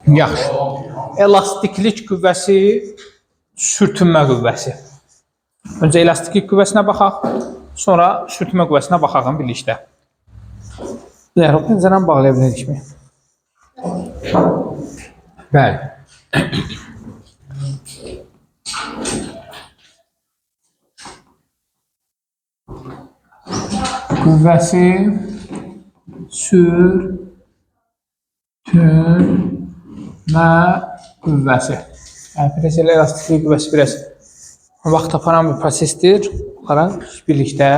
Yaxşı. Elastiklik qüvvəsi, sürtünmə qüvvəsi. Öncə elastiklik qüvvəsinə baxaq, sonra sürtünmə qüvvəsinə baxaq birlikdə. Pəncərəni bağlaya bilərikmi? Bəli. Qüvvəsi, sürtünmə qüvvəsi. Biraz elastiklik qüvvəsi biraz vaxt aparan bir prosesdir. Bunlara birlikdə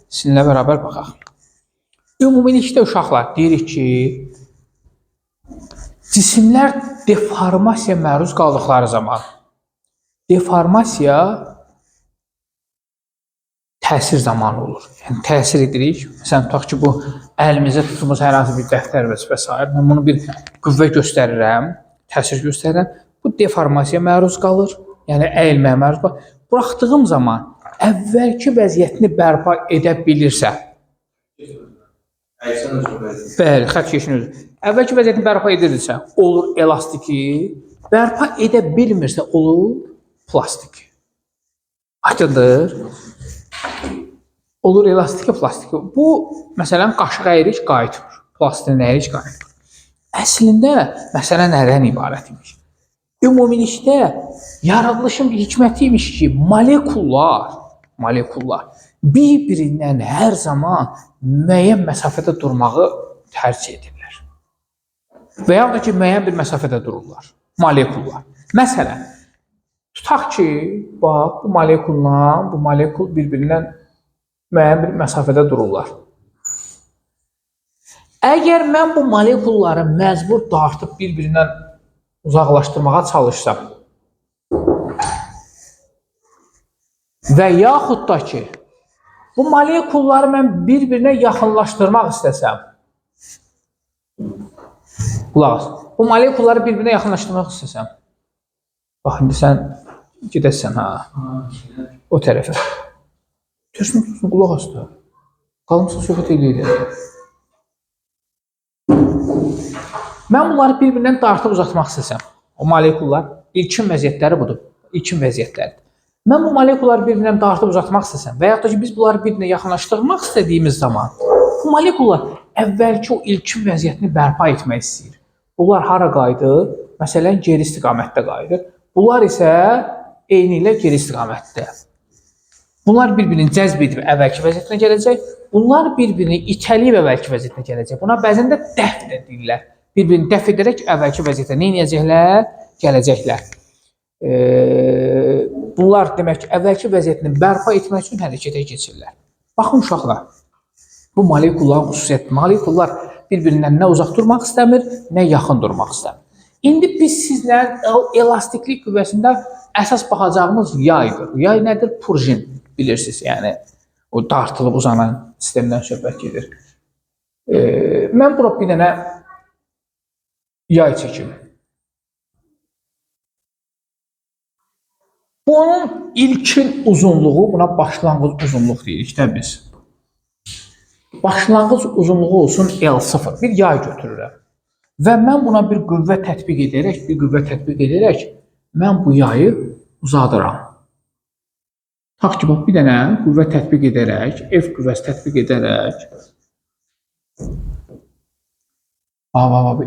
sizinlə bərabər baxaq. Ümumilikdə uşaqlar deyirik ki, cisimlər deformasiyaya məruz qaldıqları zaman deformasiya təsir zamanı olur. Yəni, təsir edirik. Məsələn, tutaq ki, bu əlimizə tutduğumuz hər hansı bir dəftər və s. Mən bunu bir qüvvə göstərirəm, təsir göstərirəm. Bu deformasiyaya məruz qalır, yəni əyilməyə məruz qalır. Buraxdığım zaman əvvəlki vəziyyətini bərpa edə bilirsə, bəli, xətt keşin özü. Əvvəlki vəziyyətini bərpa edirsə, olur elastiki, bərpa edə bilmirsə, olur plastiki. Aydındır. Olur elastiki, plastiki. Bu, məsələn, qaşıq əyirik, qayıtmır. Plastin əyirik, qayıtmır. Əslində, məsələ nədən ibarət imiş? Ümumilikdə, yaradılışın bir hikməti imiş ki, molekullar bir-birindən hər zaman müəyyən məsafədə durmağı tərcih edirlər. Və yaxud da ki, müəyyən bir məsafədə dururlar. Molekullar. Məsələn, tutaq ki, bax, bu molekul bir-birindən müəyyən bir məsafədə dururlar. Əgər mən bu molekulları məcbur dartıb bir-birindən uzaqlaşdırmağa çalışsam və yaxud da ki, bu molekulları mən bir-birinə yaxınlaşdırmaq istəsəm, qulaq as, bu molekulları bir-birinə yaxınlaşdırmaq istəsəm, bax, indi sən gedəsən, o tərəfə. Gözünü tutsun, qulaq as da. Qalmışsa söhbət eləyir. Mən bunları bir-birindən dartıb uzatmaq istəsəm, o molekullar, ilkin vəziyyətləri budur, ilkin vəziyyətləridir. Mən bu molekulları bir-birindən dartıb uzatmaq istəsəm və yaxud da ki, biz bunları bir-birinə yaxınlaşdırmaq istədiyimiz zaman, bu molekullar əvvəlki o ilkin vəziyyətini bərpa etmək istəyir. Bunlar hara qayıdır? Məsələn, geri istiqamətdə qayıdır. Bunlar isə eyni ilə geri istiqamətdə. Bunlar bir-birini cəzb edib əvvəlki vəziyyətinə gələcək. Bunlar bir-birini itəliyib əvvəlki vəziyyətinə gələcək. Buna bəzən də dəf edirlər. Bir-birini dəf edərək əvvəlki vəziyyətə nə edəcəklər? Gələcəklər. Bunlar demək ki, əvvəlki vəziyyətini bərpa etmək üçün hərəkətə keçirlər. Baxın uşaqlar, bu molekulların xüsusiyyəti. Molekullar bir-birindən nə uzaq durmaq istəmir, nə yaxın durmaq istəmir. İndi biz sizlə elastiklik qüvvəsində əsas baxacağımız yaydır. Yay nədir? Prujin, bilirsiniz. Yəni, o dartılıb uzanan sistemdən söhbət gedir. Mən bura bir dənə yay çəkim. Bunun ilkin uzunluğu, buna başlanğıc uzunluq deyirik də biz. Başlanğıc uzunluğu olsun L0, bir yay götürürəm. Və mən buna bir qüvvə tətbiq edərək, mən bu yayı uzadıram. Tutaq ki, bir dənə qüvvə tətbiq edərək, F qüvvəsi tətbiq edərək,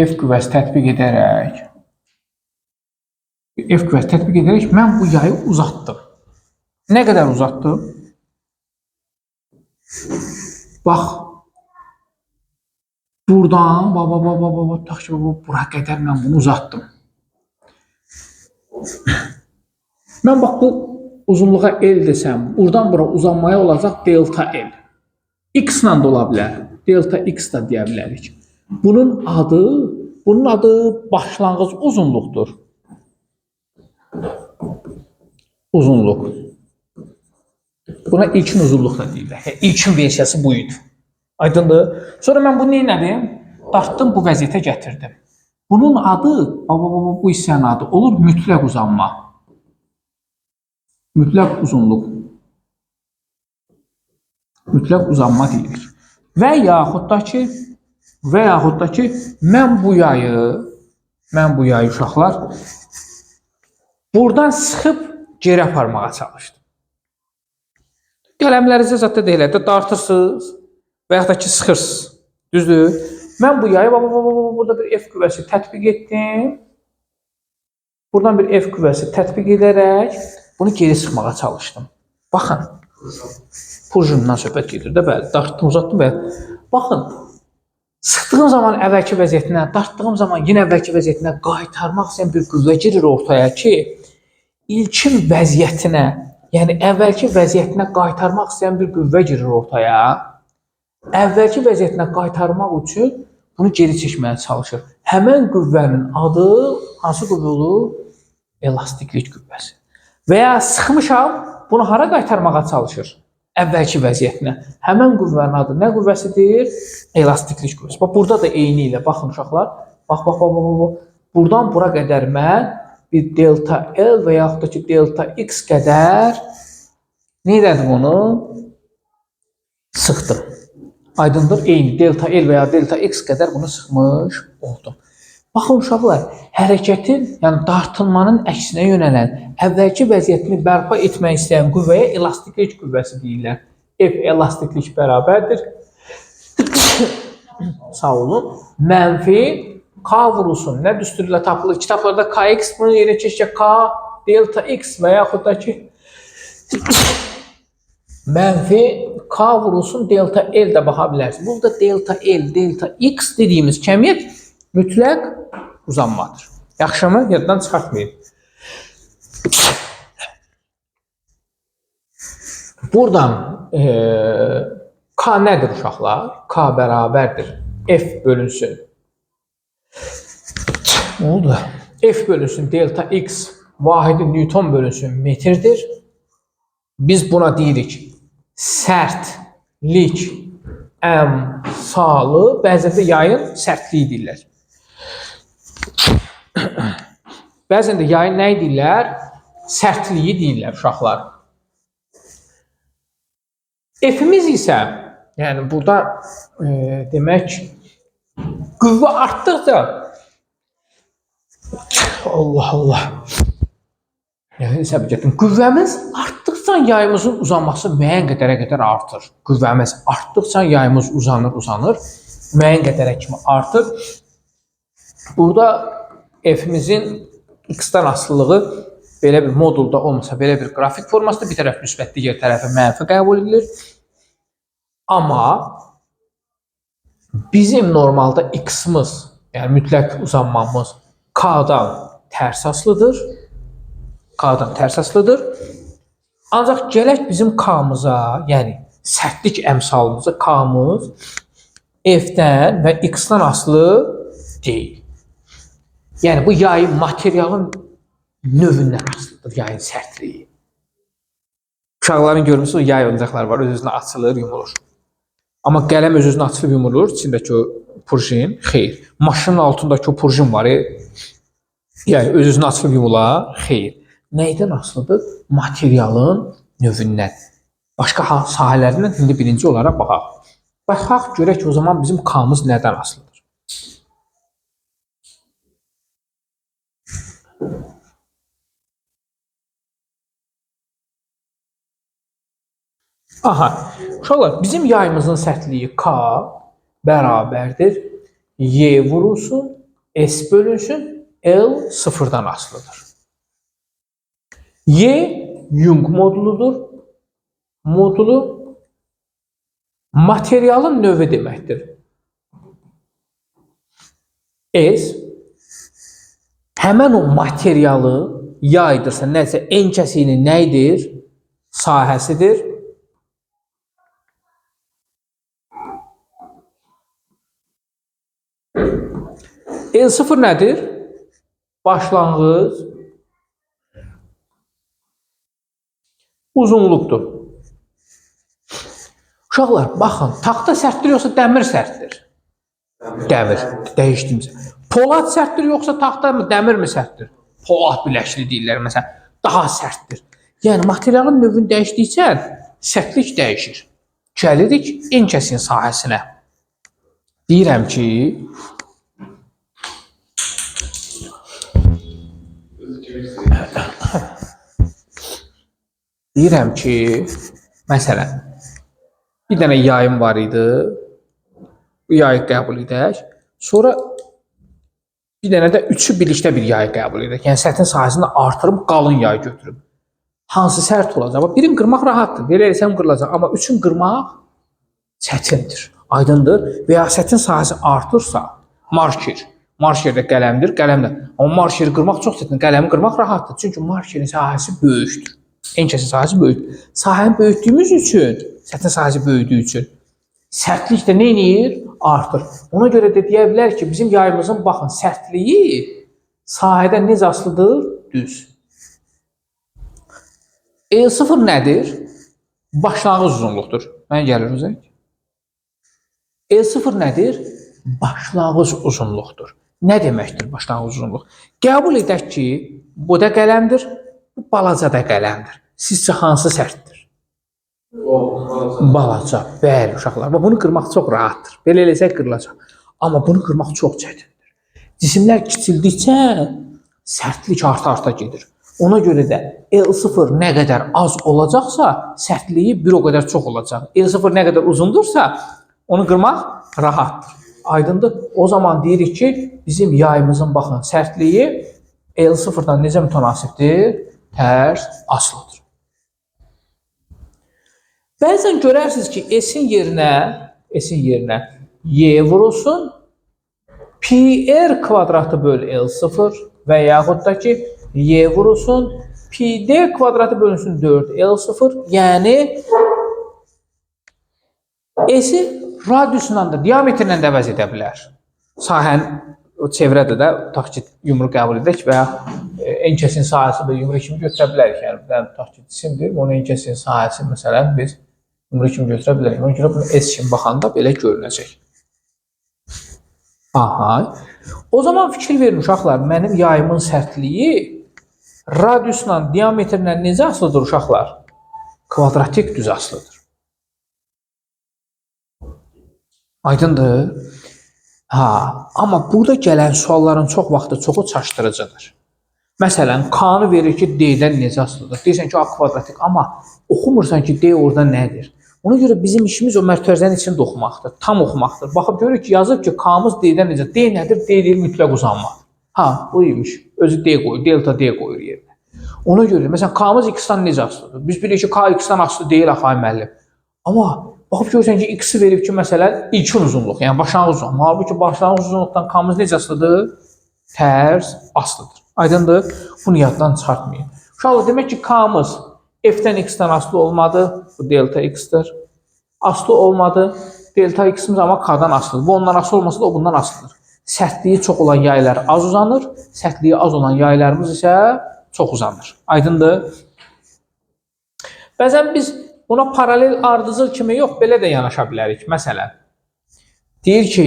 F qüvvəsi tətbiq edərək, mən bu yayı uzatdım. Nə qədər uzatdım? Bax, buradan, tutaq ki, bura qədər mən bunu uzatdım. Mən bax, bu uzunluğa L desəm, buradan bura uzanmaya olacaq delta L. X ilə də ola bilər, delta X da deyə bilərik. Bunun adı başlanğıc uzunluqdur. Uzunluq. Buna ilkin uzunluq da deyirlər. İlkin versiyası bu idi. Aydındır. Sonra mən bunu neylədim? Dartdım, bu vəziyyətə gətirdim. Bunun adı, bu hissənin adı olur mütləq uzanma. Mütləq uzunluq. Mütləq uzanma deyirik. Və yaxud da ki, mən bu yayı mən bu yayı uşaqlar buradan sıxıb geri aparmağa çalışdım. Qələmlərinizə zətdə deyilə də dartırsınız və yaxud da ki sıxırsınız. Düzdür? Mən bu yayı burada bir F qüvvəsi tətbiq etdim. Buradan bir F qüvvəsi tətbiq edərək bunu geri sıxmağa çalışdım. Baxın. Prujindan söhbət gedir də, bəli. Dartdım, uzatdım və baxın. Sıxdığım zaman əvvəlki vəziyyətinə, dartdığım zaman yenə əvvəlki vəziyyətinə qaytarmaq istəyən bir qüvvə girir ortaya ki, ilkin vəziyyətinə, yəni əvvəlki vəziyyətinə qaytarmaq istəyən bir qüvvə girir ortaya. Əvvəlki vəziyyətinə qaytarmaq üçün bunu geri çəkməyə çalışır. Həmən qüvvənin adı hansı qüvvə olur? Elastiklik qüvvəsi. Və ya sıxmışam, bunu hara qaytarmağa çalışır? Əvvəlki vəziyyətinə. Həmən qüvvənin adı nə qüvvəsidir? Elastiklik qüvvəsi. Bax, burada da eyni ilə, baxın uşaqlar. Bax. Buradan bura qədər mən bir delta L və yaxud da ki delta X qədər nə edədim onu? Sıxdım. Aydındır, eyni delta L və ya delta X qədər bunu sıxmış oldum. Baxın uşaqlar, hərəkətin, yəni dartılmanın əksinə yönələn, əvvəlki vəziyyətini bərpa etmək istəyən qüvvəyə elastiklik qüvvəsi deyirlər. F elastiklik bərabərdir. Sağ olun. Mənfi K vurulsun. Nə düsturuyla tapılır? Kitablarda Kx bunun yerine keçəcək K delta X və yaxud da ki mənfi K vurulsun delta L də baxa bilərsiniz. Burada delta L, delta X dediyimiz kəmiyyət mütləq uzanmadır. Yaxşımı? Yaddan çıxartmayın. Buradan K nədir uşaqlar? K bərabərdir. F bölünsün. Nə oldu? F bölünsün delta X vahidi Newton bölünsün metrdir. Biz buna deyirik sərtlik əmsalı, bəzən də yayın sərtliyi deyirlər. Bəzən də yayın nə deyirlər? Sərtliyi deyirlər uşaqlar. F-imiz isə, yəni burada demək qüvvə artdıqca Allah. Yəni səbəb qüvvəmiz artdıqca yayımızın uzanması müəyyən qədər artır. Qüvvəmiz artdıqca yayımız uzanır, müəyyən qədərə kimi artır. Burada F-imizin X-dən asılılığı belə bir modulda olmasa, belə bir qrafik formasında bir tərəf müsbət, digər tərəfi mənfi qəbul edilir. Amma bizim normalda X-imiz, yəni mütləq uzanmamız K-dan tərs asılıdır. Ancaq gələk bizim K-mıza, yəni sərtlik əmsalımıza K-mız F-dən və X-dən asılı deyil. Yəni bu yayın materialın növündən asılıdır, yayın sərtliyi. Uşaqların görmüsünüz, yay oyuncaqlar var, öz-özünə açılır, yumulur. Amma qələm öz-özünə açılıb yumulur, içindəki o prujin, xeyr. Maşının altındakı o prujin var, yəni öz-özünə açılıb yumular, xeyr. Nəydən asılıdır? Materialın növündən. Başqa sahələrindən indi birinci olaraq baxaq. Baxaq, görək o zaman bizim K-mız nədən asılıdır? Aha, uşaqlar, bizim yayımızın sərtliyi K bərabərdir. Y vurulsun, S bölünsün, L sıfırdan asılıdır. Y Young moduludur. Modulu materialın növü deməkdir. S həmən o materialı yaydırsa, nəsə en kəsiyinin nəyidir? Sahəsidir. L0 nədir? Başlanğıc uzunluqdur. Uşaqlar, baxın, taxta sərtdir yoxsa dəmir sərtdir? Dəmir, dəyişdiyimiz. Polad sərtdir yoxsa taxta mı, dəmir mi sərtdir? Polad biləşli deyirlər, məsələn, daha sərtdir. Yəni, materialın növünü dəyişdikcə sərtlik dəyişir. Gəlirik en kəsin sahəsinə. Deyirəm ki, Deyirəm ki, məsələn, bir dənə yayım var idi. Bu yayı qəbul edək. Sonra bir dənə də üçü birlikdə bir yayı qəbul edək. Yəni səthin sahəsini artırıb qalın yay götürüb. Hansı sərt olacaq? Birini qırmaq rahatdır. Belə etsəm qırılacaq. Amma üçün qırmaq çətindir. Aydındır? Və ya səthin sahəsi artırsa, marker də qələmdir, qələm də. Amma markeri qırmaq çox çətindir. Qələmi qırmaq rahatdır. Çünki markerin sahəsi böyükdür. Enkesin sahəsi böyükdür. Sahəni böyütdüyümüz üçün, səthin sahəsi böyüdüyü üçün sərtlik də nə edir? Artır. Ona görə də deyə bilər ki, bizim yayımızın baxın, sərtliyi sahədə necə asılıdır? Düz. E0 nədir? Başlanğıc uzunluqdur. Mən gəlir üzək. E0 nədir? Başlanğıc uzunluqdur. Nə deməkdir başlanğıc uzunluq? Qəbul edək ki, bu da qələmdir, bu balaca da qələmdir. Sizcə hansı sərtdir? Balaca. Bəli, uşaqlar. Bunu qırmaq çox rahatdır. Belə eləsək qırılacaq. Amma bunu qırmaq çox çətindir. Cisimlər kiçildikcə sərtlik arta gedir. Ona görə də L0 nə qədər az olacaqsa, sərtliyi bir o qədər çox olacaq. L0 nə qədər uzundursa, onu qırmaq rahatdır. Aydındır? O zaman deyirik ki, bizim yayımızın baxın, sərtliyi L0-dan necə mütənasibdir? Tərs asılıdır. Bəzən görərsiniz ki, S-in yerinə Y vurulsun, PR kvadratı böl L0 və yaxud da ki, Y vurulsun, PD kvadratı bölünsün 4L0. Yəni, S-i radiusundan da, diametrlə də əvəz edə bilər. Sahəni çevrədə də, tutaq ki, yumru qəbul edək və ya enkesin sahəsi bir yumru kimi götürə bilərik. Yəni, tutaq ki, cisimdir, onun enkesin sahəsi, məsələn, biz yumru kimi götürə bilərik. Ona görə bunu S kimi baxanda belə görünəcək. Aha. O zaman fikir verin uşaqlar, mənim yayımın sərtliyi radiusla, diametrlə necə asılıdır uşaqlar? Kvadratik düz asılıdır. Aydındır? Amma burada gələn sualların çox vaxtı çoxu çaşdırıcıdır. Məsələn, K-nı verir ki, D-dən necə asılıdır? Deyirsən ki, A kvadratik, amma oxumursan ki, D orada nədir? Ona görə bizim işimiz o mərkəzlərin içində oxumaqdır, tam oxumaqdır. Baxıb görürük ki, yazıb ki, K-mız D-dən necə? D nədir? D deyil, mütləq uzanma. Bu imiş. Özü D qoyur, delta D qoyur yerinə. Ona görə, məsələn, K-mız X-dan necə asılıdır? Biz bilirik ki, K X-dan asılı deyil, axay müəllim. Amma baxıb görürsən ki, X-i verib ki, məsələn, ilkin uzunluq, yəni başlanğıc uzunluq. Halbuki başlanğıc uzunluqdan K-mız necə asılıdır? Tərs asılıdır. Aydındır? Bunu yaddan çıxartmayın. Uşaqlar, demək ki, K-mız F-dən X-dən asılı olmadı. Bu delta X-dir. Asılı olmadı. Delta X-imiz amma K-dan asılıdır. Bu ondan asılı olmasa da o bundan asılıdır. Sərtliyi çox olan yaylar az uzanır. Sərtliyi az olan yaylarımız isə çox uzanır. Aydındır? Bəzən biz buna paralel ardıcıl kimi yox, belə də yanaşa bilərik. Məsələn, deyir ki,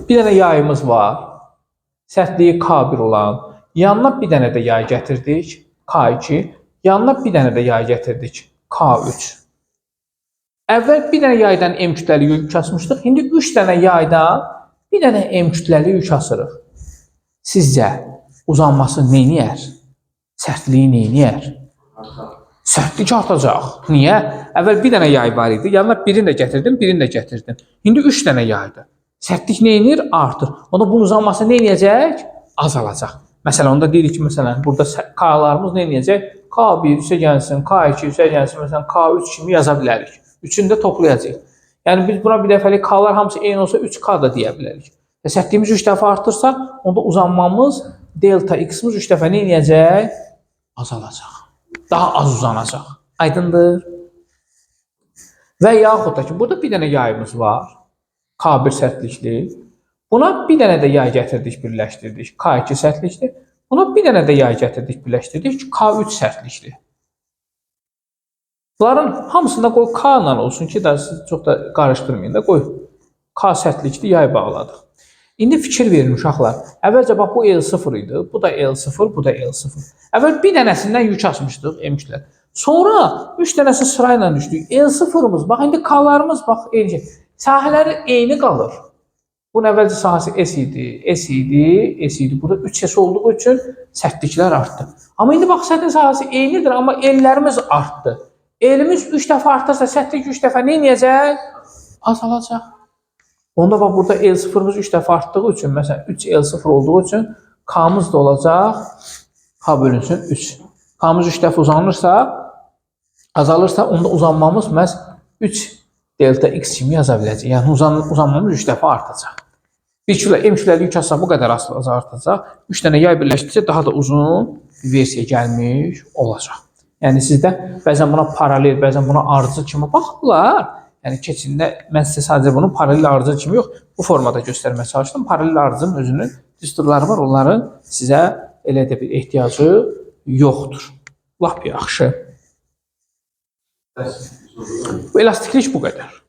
bir dənə yayımız var. Sərtliyi K1 olan. Yanına bir dənə də yay gətirdik. K2. Yanına bir dənə də yay gətirdik. K3. Əvvəl bir dənə yaydan M kütləli yük asmışdıq. İndi 3 dənə yaydan bir dənə M kütləli yük asırıq. Sizcə uzanması neyniyər? Sərtliyi neyniyər? Sərtlik artacaq. Niyə? Əvvəl bir dənə yay var idi. Yanına birini də gətirdim, birini də gətirdim. İndi 3 dənə yaydır. Sərtlik neynir? Artır. Onda bunun uzanması neyniyəcək? Azalacaq. Məsələn, onda deyirik ki, məsələn, burada K-larımız neyniyəcək? K1 üsəgənsin, K2 üsəgənsin, məsələn, K3 kimi yaza bilərik. Üçünü də toplayacaq. Yəni, biz buna bir dəfəlik K-lar hamısı eyni olsa 3K da deyə bilərik. Sərtliyimiz 3 dəfə artırsa, onda uzanmamız delta X-imiz 3 dəfə neyniyəcək? Azalacaq. Daha az uzanacaq. Aydındır? Və yaxud da ki, burada bir dənə yayımız var. K1 sərtlikli. Buna bir dənə də yay gətirdik, birləşdirdik. K2 sərtlikli. Buna bir dənə də yay gətirdik, birləşdirdik. K3 sərtlikli. Bunların hamısında qoy K ilə olsun ki, siz çox da qarışdırmayın da, qoy K sərtlikli yay bağladıq. İndi fikir verin uşaqlar. Əvvəlcə bax bu L0 idi. Bu da L0, bu da L0. Əvvəl bir dənəsindən yük asmışdıq M-lər. Sonra 3 dənəsi sırayla düşdük. L0'ımız, bax indi K-larımız bax eyni. Sahələri eyni qalır. Bunun əvvəlcə sahəsi S idi. Burada 3S olduğu üçün sərtliklər artdı. Amma indi bax, səthin sahəsi eynidir, amma ellərimiz artdı. Elimiz 3 dəfə artırsa, sətlik 3 dəfə nə edəcək? Azalacaq. Onda bax, burada L0'mız 3 dəfə artdığı üçün, məsələn, 3L0 olduğu üçün K-mız da olacaq, K bölünsün 3. K-mız 3 dəfə uzanırsa, azalırsa, onda uzanmamız məhz 3 delta x kimi yaza biləcək. Yəni, uzanmamız 3 dəfə artacaq. M kütləli yük asaq bu qədər artacaq. 3 dənə yay birləşdirsə, daha da uzun bir versiya gəlmiş olacaq. Yəni, sizdə bəzən buna paralel, bəzən buna ardıcıl kimi baxırlar. Yəni, keçində mən sizə sadəcə bunu paralel ardıcıl kimi yox, bu formada göstərməyə çalışdım. Paralel ardıcılın özünün düsturları var, onların sizə elə də bir ehtiyacı yoxdur. Lap yaxşı. Bu elastiklik bu qədər.